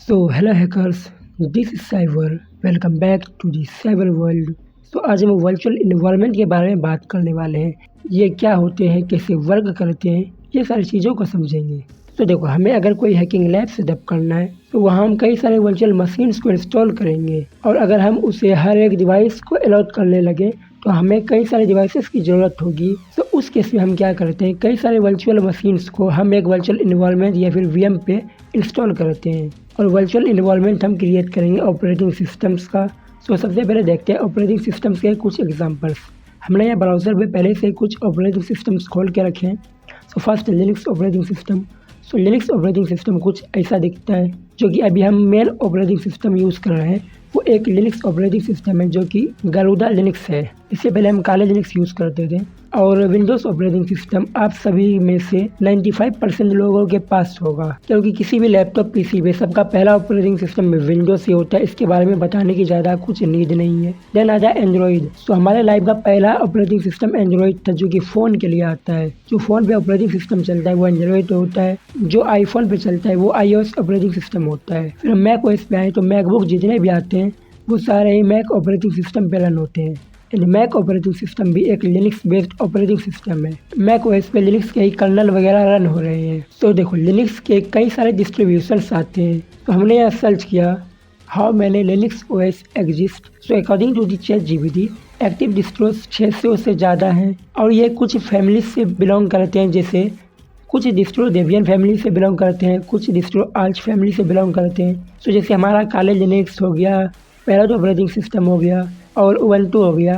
Hello hackers, this is cyber. Welcome back to the cyber world. आज हम virtual environment के बारे में बात करने वाले हैं। ये क्या होते हैं, कैसे वर्क करते हैं, ये सारी चीज़ों को समझेंगे। देखो, हमें अगर कोई हैकिंग लैब सेटअप करना है तो वहाँ हम कई सारे वर्चुअल मशीन्स को इंस्टॉल करेंगे, और अगर हम उसे हर एक डिवाइस को अलॉट करने लगे तो हमें कई सारे डिवाइसेस की ज़रूरत होगी। उस केस में हम क्या करते हैं, कई सारे वर्चुअल मशीन्स को हम एक वर्चुअल इन्वायरमेंट या फिर वीएम पे इंस्टॉल करते हैं, और वर्चुअल इन्वायरमेंट हम क्रिएट करेंगे ऑपरेटिंग सिस्टम्स का। सबसे पहले देखते हैं ऑपरेटिंग सिस्टम्स के कुछ एग्जांपल्स। हमने यहाँ ब्राउज़र में पहले से कुछ ऑपरेटिंग सिस्टम्स खोल के रखे हैं। First Linux operating system. Linux operating system कुछ ऐसा दिखता है, जो कि अभी हम मेन ऑपरेटिंग सिस्टम यूज़ कर रहे हैं वो एक लिनक्स ऑपरेटिंग सिस्टम है जो कि गरुड़ा लिनक्स है। इससे पहले हम काले लिनक्स यूज़ करते थे। और विंडोज़ ऑपरेटिंग सिस्टम आप सभी में से 95% लोगों के पास होगा, क्योंकि किसी भी लैपटॉप पीसी पे सबका पहला ऑपरेटिंग सिस्टम में विंडोज़ ही होता है। इसके बारे में बताने की ज़्यादा कुछ नीड नहीं है। देन आ जाए एंड्रॉइड। हमारे लाइफ का पहला ऑपरेटिंग सिस्टम एंड्रॉइड था, जो कि फ़ोन के लिए आता है। जो फ़ोन पे ऑपरेटिंग सिस्टम चलता है वो एंड्रॉइड होता है। जो आईफोन पे चलता है वो iOS ऑपरेटिंग सिस्टम होता है। फिर मैक ओएस पे आए तो मैकबुक जितने भी आते हैं वो सारे ही मैक ऑपरेटिंग सिस्टम पे रन होते हैं। मैक ऑपरेटिंग सिस्टम भी एक लिनक्स बेस्ड ऑपरेटिंग सिस्टम है। मैक ओएस पे लिनक्स के ही कर्नल वगैरह रन हो रहे हैं। देखो, लिनक्स के कई सारे डिस्ट्रीब्यूशंस आते हैं। हमने यहाँ सर्च किया how many Linux OS exist. According to the ChatGPT active distros 600 से ज़्यादा हैं, और ये कुछ फैमिली से बिलोंग करते हैं। जैसे कुछ डिस्ट्रो डेबियन फैमिली से बिलोंग करते हैं, कुछ डिस्ट्रो आर्च फैमिली से बिलोंग करते हैं। जैसे हमारा काले लिनक्स हो गया, पैरेट ऑपरेटिंग सिस्टम हो गया, और उबंटू हो गया।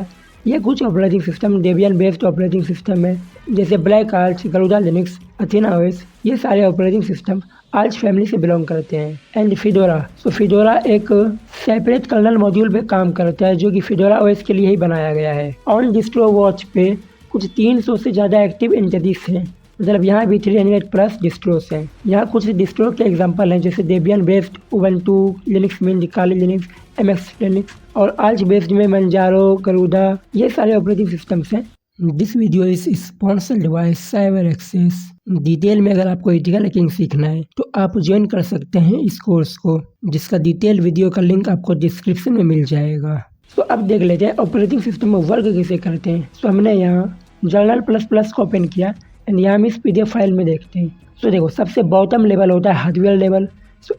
ये कुछ operating system Debian based operating system है। जैसे black arch, Garuda Linux, Athena OS, ये सारे ऑपरेटिंग सिस्टम आर्च फैमिली से बिलोंग करते हैं। एंड फिडोरा। फिडोरा एक सेपरेट कर्नल मॉड्यूल पे काम करता है, जो कि फिडोरा ओएस के लिए ही बनाया गया है। ऑन डिस्ट्रो वॉच पे कुछ 300 से ज़्यादा एक्टिव एंटिटीज हैं। मतलब यहाँ भी 300+ डिस्ट्रोस हैं। यहाँ कुछ डिस्ट्रो के एग्जांपल हैं, जैसे Debian based Ubuntu, Linux Mint, Kali Linux, MX Linux, और आर्च बेस्ड में मंजारो, गरुड़ा, ये सारे ऑपरेटिंग सिस्टम्स हैं। This video is sponsored by Cyber Access. Detail में अगर आपको एथिकल हैकिंग सीखना है तो आप ज्वाइन कर सकते हैं इस कोर्स को, जिसका डिटेल वीडियो का लिंक आपको डिस्क्रिप्शन में मिल जाएगा। अब देख लेते हैं ऑपरेटिंग सिस्टम में वर्क कैसे करते हैं। हमने यहाँ जर्नल प्लस को ओपन किया, एंड यहाँ हम इस PDF फाइल में देखते हैं। देखो, सबसे बॉटम लेवल होता है हार्डवेयर लेवल।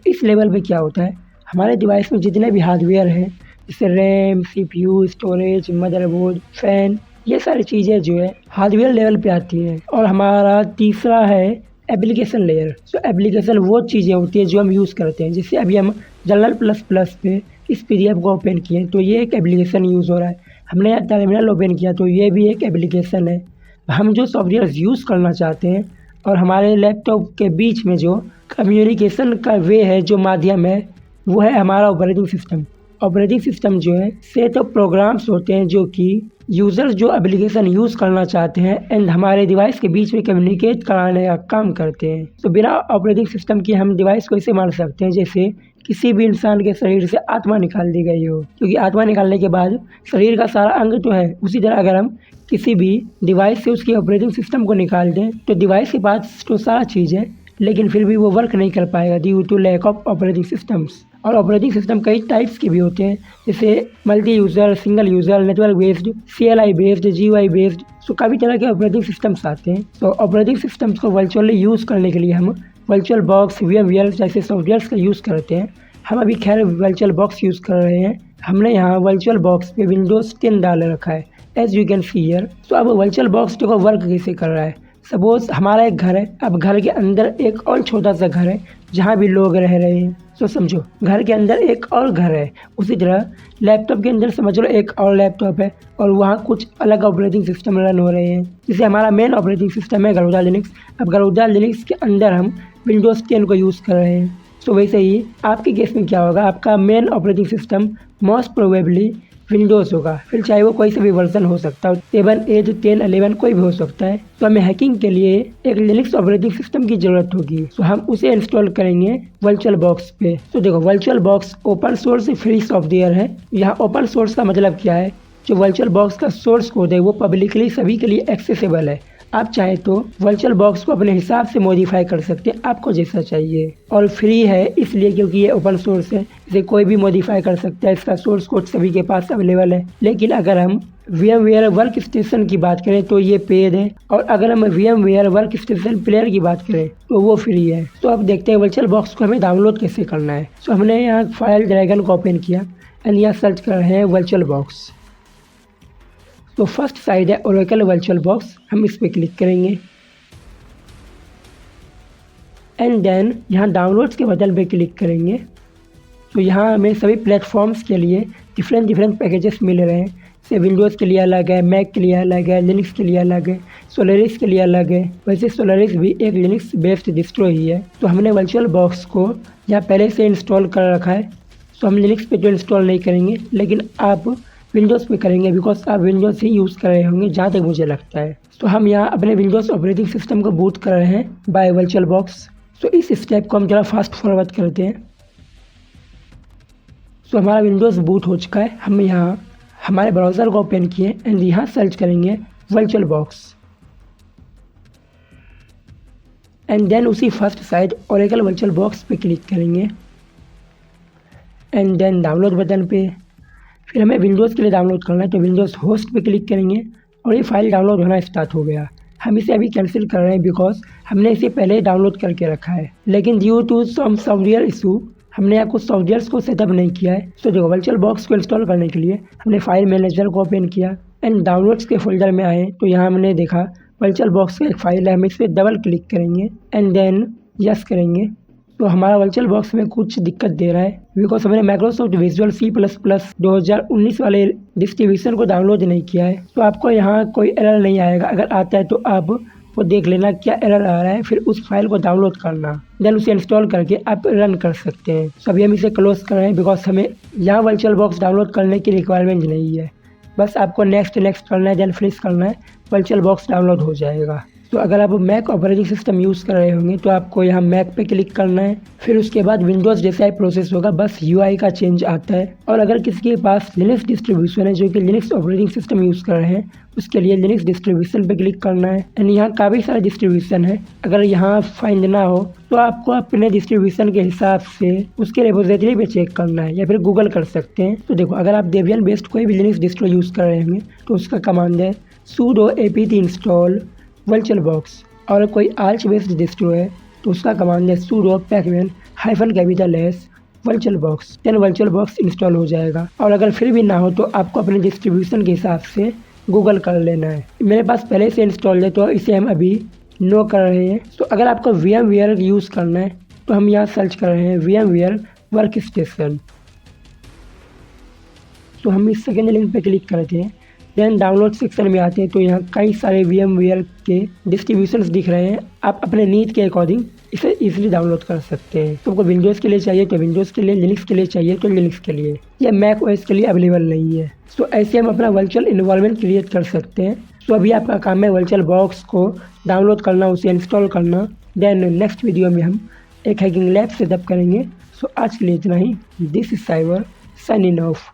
इस लेवल पे क्या होता है, हमारे डिवाइस में जितने भी हार्डवेयर हैं, जैसे RAM, CPU, storage, motherboard, fan, ये सारी चीज़ें जो है हार्डवेयर लेवल पे आती हैं। और हमारा तीसरा है एप्लीकेशन लेयर। एप्लीकेशन वो चीज़ें होती हैं जो हम यूज़ करते हैं। जैसे अभी हम जर्नल प्लस पे इस PDF को ओपन किए तो ये एक एप्लीकेशन यूज़ हो रहा है। हमने यहाँ टर्मिनल ओपन किया तो ये भी एक एप्लीकेशन है। हम जो सॉफ्टवेयर यूज़ करना चाहते हैं और हमारे लैपटॉप के बीच में जो कम्युनिकेशन का वे है, जो माध्यम है, वो है हमारा ऑपरेटिंग सिस्टम। ऑपरेटिंग सिस्टम जो है सेट ऑफ प्रोग्राम्स होते हैं जो कि यूज़र्स जो एप्लीकेशन यूज़ करना चाहते हैं एंड हमारे डिवाइस के बीच में कम्युनिकेट कराने का काम करते हैं। बिना ऑपरेटिंग सिस्टम के हम डिवाइस को ऐसे मान सकते हैं जैसे किसी भी इंसान के शरीर से आत्मा निकाल दी गई हो, क्योंकि आत्मा निकालने के बाद शरीर का सारा अंग तो है। उसी तरह अगर हम किसी भी डिवाइस से उसकी ऑपरेटिंग सिस्टम को निकाल दें तो डिवाइस के पास तो सारा चीज़ है, लेकिन फिर भी वो वर्क नहीं कर पाएगा due to lack of operating systems. और ऑपरेटिंग सिस्टम कई टाइप्स के भी होते हैं, जैसे multi user, single user, network based, CLI based, GUI based. काफ़ी तरह के ऑपरेटिंग सिस्टम्स आते हैं। ऑपरेटिंग सिस्टम्स को वर्चुअली यूज़ करने के लिए हम वर्चुअल बॉक्स, VMware जैसे सॉफ्टवेयर्स का यूज़ करते हैं। हम अभी खैर वर्चुअल बॉक्स यूज़ कर रहे हैं। हमने यहाँ वर्चुअल बॉक्स पे Windows 10 डाल रखा है, as you can see here. अब वर्चुअल बॉक्स देखो वर्क कैसे कर रहा है। सपोज हमारा एक घर है, अब घर के अंदर एक और छोटा सा घर है जहाँ भी लोग रह रहे हैं। समझो, घर के अंदर एक और घर है। उसी तरह लैपटॉप के अंदर समझ लो एक और लैपटॉप है, और वहाँ कुछ अलग ऑपरेटिंग सिस्टम रन हो रहे हैं। जैसे हमारा मेन ऑपरेटिंग सिस्टम है गरुड़ा लिनक्स। अब गरुड़ा लिनक्स के अंदर हम Windows 10 को यूज़ कर रहे हैं। वैसे ही आपके केस में क्या होगा, आपका main operating system most probably Windows होगा, फिर चाहे वो कोई से भी वर्जन हो सकता है, 7, 8, 10, 11 कोई भी हो सकता है। हमें हैकिंग के लिए एक लिनक्स ऑपरेटिंग सिस्टम की ज़रूरत होगी। हम उसे इंस्टॉल करेंगे वर्चुअल बॉक्स पे। देखो, virtual box open source free software है। यहाँ ओपन सोर्स का मतलब क्या है, जो वर्चुअल बॉक्स का सोर्स कोड है वो पब्लिकली सभी के लिए एक्सेसिबल है। आप चाहे तो वर्चुअल बॉक्स को अपने हिसाब से मॉडिफाई कर सकते हैं, आपको जैसा चाहिए। और फ्री है इसलिए क्योंकि ये ओपन सोर्स है, इसे कोई भी मॉडिफाई कर सकता है, इसका सोर्स कोड सभी के पास अवेलेबल है। लेकिन अगर हम VMware वर्क स्टेशन की बात करें तो ये पेड है, और अगर हम VMware वर्क स्टेशन प्लेयर की बात करें तो वो फ्री है। तो अब देखते हैं वर्चुअल बॉक्स को हमें डाउनलोड कैसे करना है। तो हमने यहाँ फाइल ड्रैगन को ओपन किया एंड यहाँ सर्च कर रहे हैं वर्चुअल बॉक्स। तो फर्स्ट साइड है ओरेकल वर्चुअल बॉक्स, हम इस पर क्लिक करेंगे एंड देन यहाँ डाउनलोड्स के बटन पे क्लिक करेंगे। तो यहाँ हमें सभी प्लेटफॉर्म्स के लिए डिफरेंट पैकेजेस मिल रहे हैं। जैसे विंडोज़ के लिए अलग है, मैक के लिए अलग है, लिनक्स के लिए अलग है, सोलारिस के लिए अलग है। वैसे सोलारिस भी एक लिनक्स बेस्ड डिस्ट्रो ही है। तो हमने वर्चुअल बॉक्स को यहाँ पहले से इंस्टॉल कर रखा है, तो हम लिनक्स पे तो इंस्टॉल नहीं करेंगे, लेकिन आप विंडोज़ पे करेंगे बिकॉज आप विंडोज़ ही यूज़ कर रहे होंगे जहाँ तक मुझे लगता है। तो हम यहाँ अपने विंडोज़ ऑपरेटिंग सिस्टम को बूट कर रहे हैं बाय वर्चुअल बॉक्स। तो इस स्टेप को हम जरा फास्ट फॉरवर्ड करते हैं। तो हमारा विंडोज़ बूट हो चुका है। हम यहाँ हमारे ब्राउज़र को ओपन किए एंड यहाँ सर्च करेंगे वर्चुअल बॉक्स एंड देन उसी first side Oracle virtual box पे क्लिक करेंगे एंड देन डाउनलोड बटन पे। फिर हमें विंडोज़ के लिए डाउनलोड करना है तो विंडोज़ होस्ट पे क्लिक करेंगे और ये फाइल डाउनलोड होना स्टार्ट हो गया। हम इसे अभी कैंसिल कर रहे हैं बिकॉज हमने इसे पहले ही डाउनलोड करके रखा है, लेकिन due to some software issue हमने यहाँ कुछ सॉफ्टवेयर्स को सेटअप नहीं किया है। तो जो वर्चुअल बॉक्स को इंस्टॉल करने के लिए हमने फाइल मैनेजर को ओपन किया एंड डाउनलोड्स के फोल्डर में आए तो यहाँ हमने देखा वर्चुअल बॉक्स का एक फाइल है। हम इस पर डबल क्लिक करेंगे एंड देन यस करेंगे। तो हमारा वर्चुअल बॉक्स में कुछ दिक्कत दे रहा है बिकॉज हमने माइक्रोसॉफ्ट विजुअल C++ 2019 वाले डिस्ट्रीब्यूशन को डाउनलोड नहीं किया है। तो आपको यहाँ कोई एरर नहीं आएगा, अगर आता है तो आप वो देख लेना क्या एरर आ रहा है, फिर उस फाइल को डाउनलोड करना, देन उसे इंस्टॉल करके आप रन कर सकते हैं। तो अभी हम इसे क्लोज कर रहे हैं बिकॉज हमें यहाँ वर्चुअल बॉक्स डाउनलोड करने की रिक्वायरमेंट नहीं है। बस आपको नेक्स्ट करना है, देन फिनिश करना है, वर्चुअल बॉक्स डाउनलोड हो जाएगा। तो अगर आप मैक ऑपरेटिंग सिस्टम यूज़ कर रहे होंगे तो आपको यहाँ मैक पे क्लिक करना है, फिर उसके बाद विंडोज़ जैसा ही प्रोसेस होगा, बस UI का चेंज आता है। और अगर किसी के पास लिनक्स डिस्ट्रीब्यूशन है जो कि लिनक्स ऑपरेटिंग सिस्टम यूज़ कर रहे हैं, उसके लिए लिनक्स डिस्ट्रीब्यूशन पे क्लिक करना है एंड यहाँ काफ़ी सारे डिस्ट्रीब्यूशन है। अगर यहाँ फाइंड ना हो तो आपको अपने डिस्ट्रीब्यूशन के हिसाब से उसके रेपोजिटरी पे चेक करना है या फिर गूगल कर सकते हैं। तो देखो, अगर आप डेबियन बेस्ड कोई भी लिनक्स डिस्ट्रो यूज़ कर रहे होंगे तो उसका कमांड है sudo apt install virtual box, और कोई आर्च बेस्ड डिस्ट्रो है तो उसका कमांड है sudo pacman -s VirtualBox, then VirtualBox install हो जाएगा। और अगर फिर भी ना हो तो आपको अपने डिस्ट्रीब्यूशन के हिसाब से गूगल कर लेना है। मेरे पास पहले से इंस्टॉल है तो इसे हम अभी नो कर रहे हैं। तो अगर आपको VMware यूज़ करना है तो हम यहाँ सर्च कर रहे हैं VMware वर्क स्टेशन। तो हम इस सेकेंड लिंक पे क्लिक करते हैं, देन डाउनलोड सेक्शन में आते हैं तो यहाँ कई सारे VMware के डिस्ट्रीब्यूशंस दिख रहे हैं। आप अपने नीड के अकॉर्डिंग इसे इजीली डाउनलोड कर सकते हैं। तो आपको विंडोज़ के लिए चाहिए तो विंडोज़ के लिए, लिनक्स के लिए चाहिए तो लिनक्स के लिए, या मैक OS के लिए अवेलेबल नहीं है। तो ऐसे हम अपना वर्चुअल इन्वायरमेंट क्रिएट कर सकते हैं। तो अभी आपका काम है वर्चुअल बॉक्स को डाउनलोड करना, उसे इंस्टॉल करना। देन नेक्स्ट वीडियो में हम एक हैकिंग लैब सेटअप करेंगे। सो आज के लिए इतना ही। This is Cyber signing of.